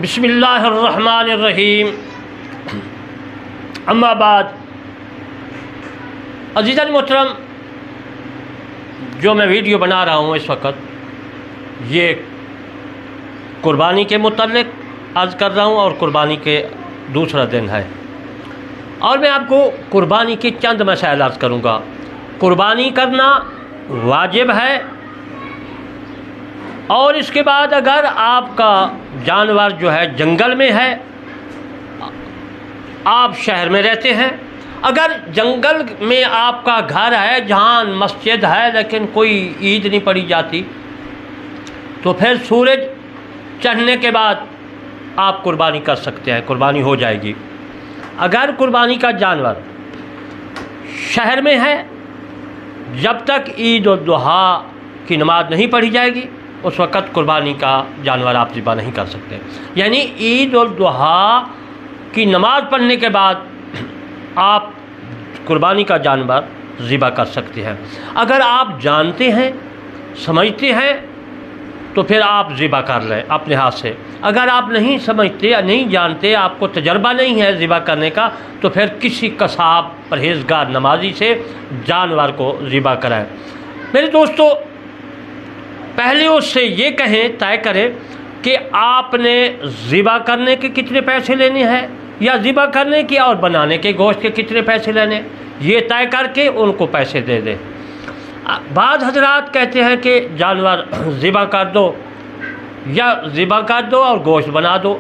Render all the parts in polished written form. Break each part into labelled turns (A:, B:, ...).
A: بسم اللہ الرحمن الرحیم، اما بعد، عزیزان محترم، جو میں ویڈیو بنا رہا ہوں اس وقت یہ قربانی کے متعلق عرض کر رہا ہوں، اور قربانی کے دوسرا دن ہے، اور میں آپ کو قربانی کے چند مسائل عرض کروں گا۔ قربانی کرنا واجب ہے، اور اس کے بعد اگر آپ کا جانور جو ہے جنگل میں ہے، آپ شہر میں رہتے ہیں، اگر جنگل میں آپ کا گھر ہے جہاں مسجد ہے لیکن کوئی عید نہیں پڑھی جاتی، تو پھر سورج چڑھنے کے بعد آپ قربانی کر سکتے ہیں، قربانی ہو جائے گی۔ اگر قربانی کا جانور شہر میں ہے، جب تک عید الاضحیٰ کی نماز نہیں پڑھی جائے گی اس وقت قربانی کا جانور آپ ذبح نہیں کر سکتے، یعنی عید الاضحیٰ کی نماز پڑھنے کے بعد آپ قربانی کا جانور ذبح کر سکتے ہیں۔ اگر آپ جانتے ہیں، سمجھتے ہیں، تو پھر آپ ذبح کر لیں اپنے ہاتھ سے۔ اگر آپ نہیں سمجھتے یا نہیں جانتے، آپ کو تجربہ نہیں ہے ذبح کرنے کا، تو پھر کسی قصاب پرہیزگار نمازی سے جانور کو ذبح کرائیں۔ میرے دوستو، پہلے اس سے یہ کہیں، طے کریں کہ آپ نے ذبح کرنے کے کتنے پیسے لینے ہیں، یا ذبح کرنے کے اور بنانے کے گوشت کے کتنے پیسے لینے، یہ طے کر کے ان کو پیسے دے دیں۔ بعض حضرات کہتے ہیں کہ جانور ذبح کر دو، یا ذبح کر دو اور گوشت بنا دو،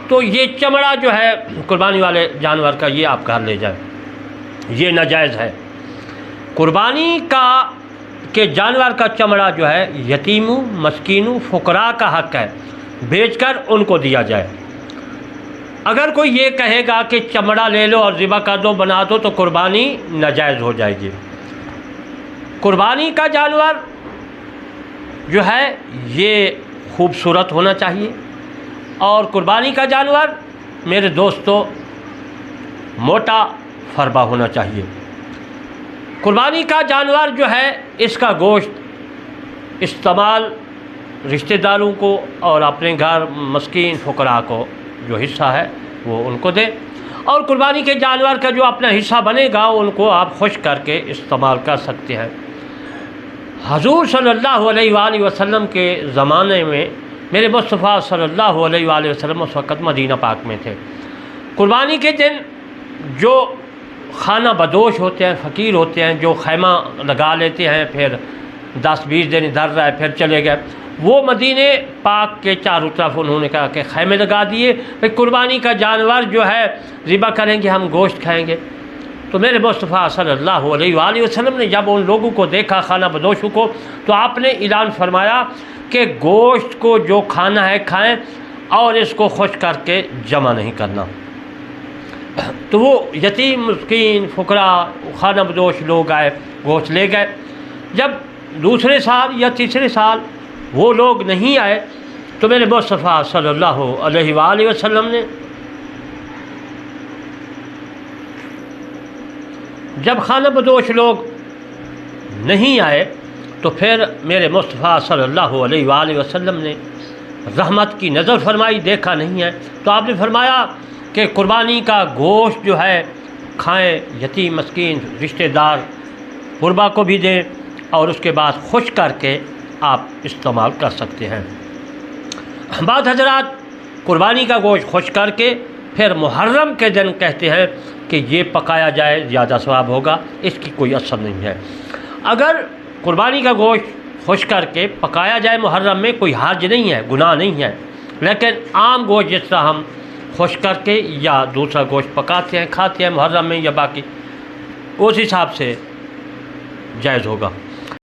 A: تو یہ چمڑا جو ہے قربانی والے جانور کا یہ آپ گھر لے جائیں، یہ ناجائز ہے۔ قربانی کے جانور کا چمڑا جو ہے یتیموں، مسکینوں، فقراء کا حق ہے، بیچ کر ان کو دیا جائے۔ اگر کوئی یہ کہے گا کہ چمڑا لے لو اور ذبح کر دو، بنا دو، تو قربانی ناجائز ہو جائے گی۔ قربانی کا جانور جو ہے یہ خوبصورت ہونا چاہیے، اور قربانی کا جانور میرے دوستو موٹا فربا ہونا چاہیے۔ قربانی کا جانور جو ہے اس کا گوشت استعمال رشتہ داروں کو اور اپنے گھر مسکین فقراء کو جو حصہ ہے وہ ان کو دیں، اور قربانی کے جانور کا جو اپنا حصہ بنے گا ان کو آپ خشک کر کے استعمال کر سکتے ہیں۔ حضور صلی اللہ علیہ وآلہ وسلم کے زمانے میں میرے مصطفیٰ صلی اللہ علیہ وآلہ وسلم اس وقت مدینہ پاک میں تھے۔ قربانی کے دن جو خانہ بدوش ہوتے ہیں، فقیر ہوتے ہیں، جو خیمہ لگا لیتے ہیں، پھر 10-20 دن ادھر رہے پھر چلے گئے، وہ مدینہ پاک کے چاروں طرف انہوں نے کہا کہ خیمے لگا دیے، پھر قربانی کا جانور جو ہے ذبح کریں گے، ہم گوشت کھائیں گے۔ تو میرے مصطفیٰ صلی اللہ علیہ وآلہ وسلم نے جب ان لوگوں کو دیکھا، خانہ بدوشوں کو، تو آپ نے اعلان فرمایا کہ گوشت کو جو کھانا ہے کھائیں، اور اس کو خشک کر کے جمع نہیں کرنا۔ تو وہ یتیم، مسکین، فقراء، خانہ بدوش لوگ آئے، گوشت لے گئے۔ جب دوسرے سال یا تیسرے سال وہ لوگ نہیں آئے، تو میرے مصطفیٰ صلی اللہ علیہ وآلہ وسلم نے جب خانہ بدوش لوگ نہیں آئے، تو پھر میرے مصطفیٰ صلی اللہ علیہ وآلہ وسلم نے رحمت کی نظر فرمائی، دیکھا نہیں ہے، تو آپ نے فرمایا کہ قربانی کا گوشت جو ہے کھائیں، یتیم، مسکین، رشتہ دار، قربا کو بھی دیں، اور اس کے بعد خشک کر کے آپ استعمال کر سکتے ہیں۔ بعض حضرات قربانی کا گوشت خشک کر کے پھر محرم کے دن کہتے ہیں کہ یہ پکایا جائے، زیادہ ثواب ہوگا، اس کی کوئی اثر نہیں ہے۔ اگر قربانی کا گوشت خشک کر کے پکایا جائے محرم میں، کوئی حرج نہیں ہے، گناہ نہیں ہے، لیکن عام گوشت جس طرح ہم خشک کر کے یا دوسرا گوشت پکاتے ہیں، کھاتے ہیں محرم میں یا باقی، اس حساب سے جائز ہوگا۔